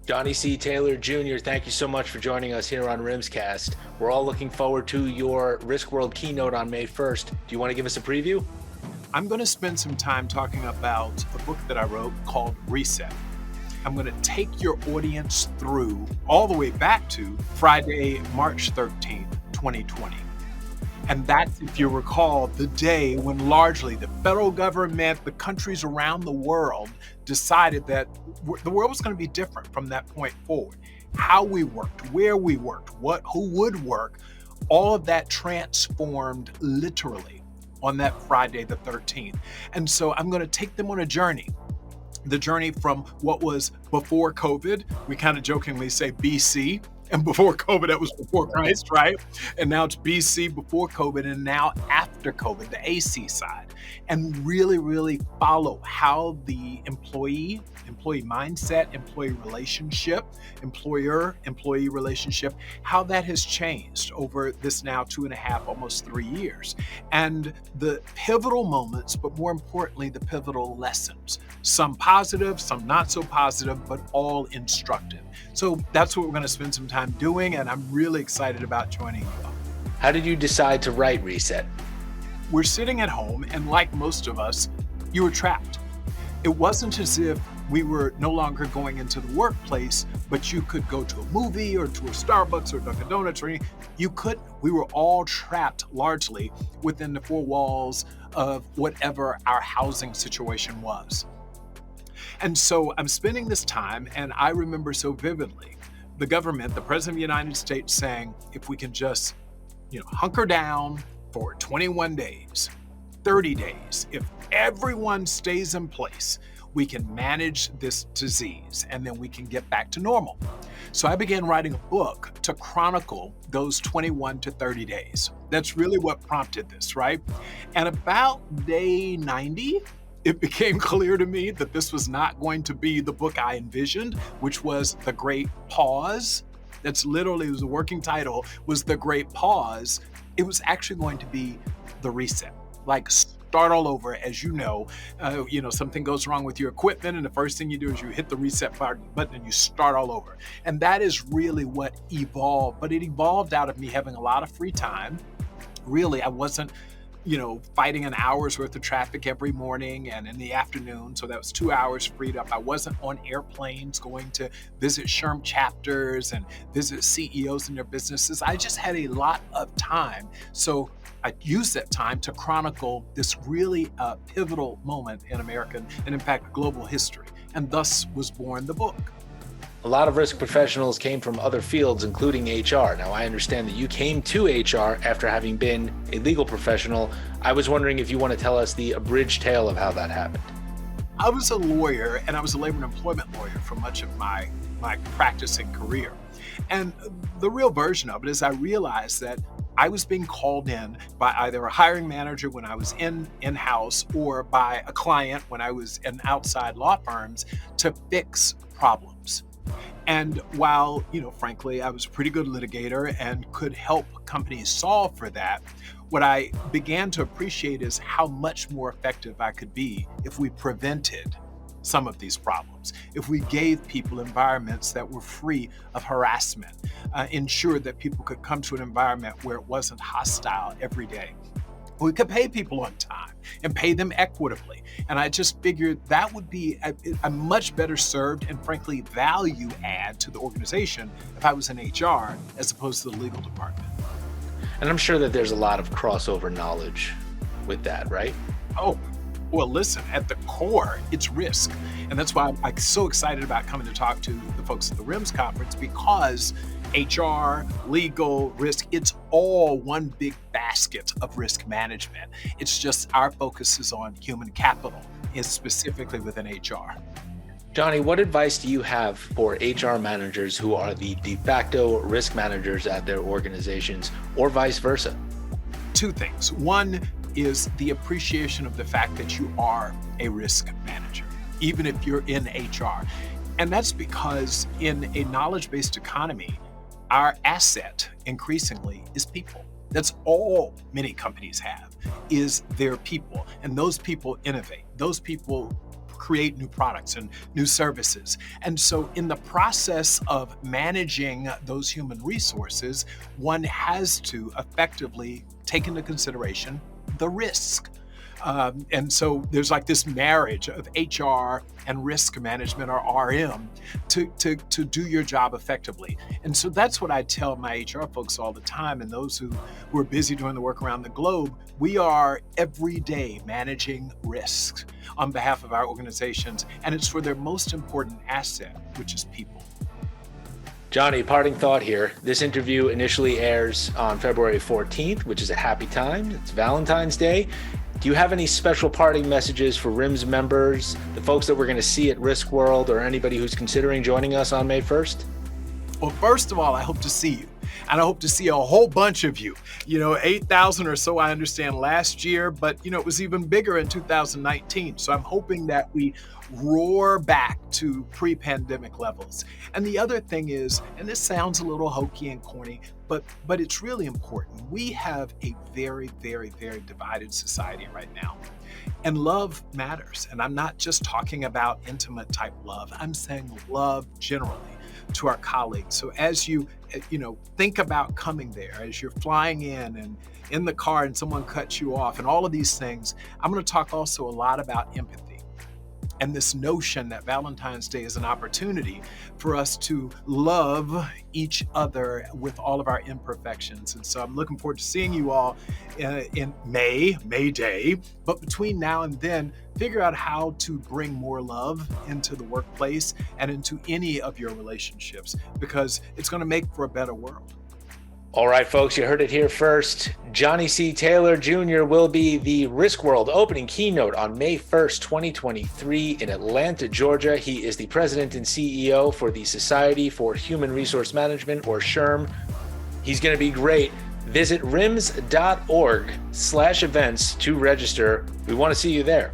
Johnny C. Taylor Jr., thank you so much for joining us here on RIMScast. We're all looking forward to your RISKWORLD keynote on May 1st. Do you want to give us a preview? I'm going to spend some time talking about a book that I wrote called Reset. I'm going to take your audience through all the way back to Friday, March 13th, 2020. And that's, if you recall, the day when largely the federal government, the countries around the world decided that the world was going to be different from that point forward. How we worked, where we worked, who would work, all of that transformed literally on that Friday the 13th. And so I'm going to take them on a journey. The journey from what was before COVID, we kind of jokingly say BC, and before COVID, that was before Christ, right? And now it's BC, before COVID, and now after COVID, the AC side. And really follow how the employee mindset, employee relationship, employer-employee relationship, how that has changed over this now 2.5, almost 3 years. And the pivotal moments, but more importantly, the pivotal lessons. Some positive, some not so positive, but all instructive. So that's what we're going to spend some time doing, and I'm really excited about joining you. How did you decide to write Reset? We're sitting at home, and like most of us, you were trapped. It wasn't as if we were no longer going into the workplace, but you could go to a movie or to a Starbucks or Dunkin' Donuts or anything. You couldn't. We were all trapped largely within the four walls of whatever our housing situation was. And so I'm spending this time, and I remember so vividly the government, the President of the United States saying, if we can just, hunker down for 21 days, 30 days, if everyone stays in place, we can manage this disease and then we can get back to normal. So I began writing a book to chronicle those 21 to 30 days. That's really what prompted this, right? And about day 90, it became clear to me that this was not going to be the book I envisioned, which was The Great Pause. That's literally, it was a working title, was The Great Pause. It was actually going to be The Reset, like start all over. As something goes wrong with your equipment, and the first thing you do is you hit the reset button and you start all over. And that is really what evolved, but it evolved out of me having a lot of free time. Really, I wasn't fighting an hour's worth of traffic every morning and in the afternoon. So that was 2 hours freed up. I wasn't on airplanes going to visit SHRM chapters and visit CEOs in their businesses. I just had a lot of time. So I used that time to chronicle this really pivotal moment in American and in fact, global history. And thus was born the book. A lot of risk professionals came from other fields, including HR. Now, I understand that you came to HR after having been a legal professional. I was wondering if you want to tell us the abridged tale of how that happened. I was a lawyer, and I was a labor and employment lawyer for much of my practicing career. And the real version of it is I realized that I was being called in by either a hiring manager when I was in-house or by a client when I was in outside law firms to fix problems. And while, frankly, I was a pretty good litigator and could help companies solve for that, what I began to appreciate is how much more effective I could be if we prevented some of these problems, if we gave people environments that were free of harassment, ensured that people could come to an environment where it wasn't hostile every day. We could pay people on time and pay them equitably. And I just figured that would be a much better served and frankly value add to the organization if I was in HR as opposed to the legal department. And I'm sure that there's a lot of crossover knowledge with that, right? Oh, well, listen, at the core, it's risk. And that's why I'm so excited about coming to talk to the folks at the RIMS conference, because HR, legal, risk, it's all one big basket of risk management. It's just our focus is on human capital, is specifically within HR. Johnny, what advice do you have for HR managers who are the de facto risk managers at their organizations, or vice versa? Two things. One is the appreciation of the fact that you are a risk manager, even if you're in HR. And that's because in a knowledge-based economy, our asset increasingly is people. That's all many companies have, is their people. And those people innovate. Those people create new products and new services. And so in the process of managing those human resources, one has to effectively take into consideration the risk. And so there's like this marriage of HR and risk management, or RM, to do your job effectively. And so that's what I tell my HR folks all the time, and those who are busy doing the work around the globe. We are every day managing risks on behalf of our organizations, and it's for their most important asset, which is people. Johnny, parting thought here. This interview initially airs on February 14th, which is a happy time. It's Valentine's Day. Do you have any special parting messages for RIMS members, the folks that we're going to see at RISKWORLD, or anybody who's considering joining us on May 1st? Well, first of all, I hope to see you. And I hope to see a whole bunch of you. 8,000 or so, I understand, last year, but it was even bigger in 2019. So I'm hoping that we roar back to pre-pandemic levels. And the other thing is, and this sounds a little hokey and corny, but it's really important. We have a very, very, very divided society right now. And love matters. And I'm not just talking about intimate type love. I'm saying love generally to our colleagues. So as you think about coming there, as you're flying in and in the car and someone cuts you off and all of these things, I'm going to talk also a lot about empathy. And this notion that Valentine's Day is an opportunity for us to love each other with all of our imperfections. And so I'm looking forward to seeing you all in May Day. But between now and then, figure out how to bring more love into the workplace and into any of your relationships, because it's going to make for a better world. All right, folks, you heard it here first. Johnny C. Taylor Jr. will be the RISKWORLD opening keynote on May 1st, 2023 in Atlanta, Georgia. He is the president and CEO for the Society for Human Resource Management, or SHRM. He's going to be great. Visit rims.org/events to register. We want to see you there.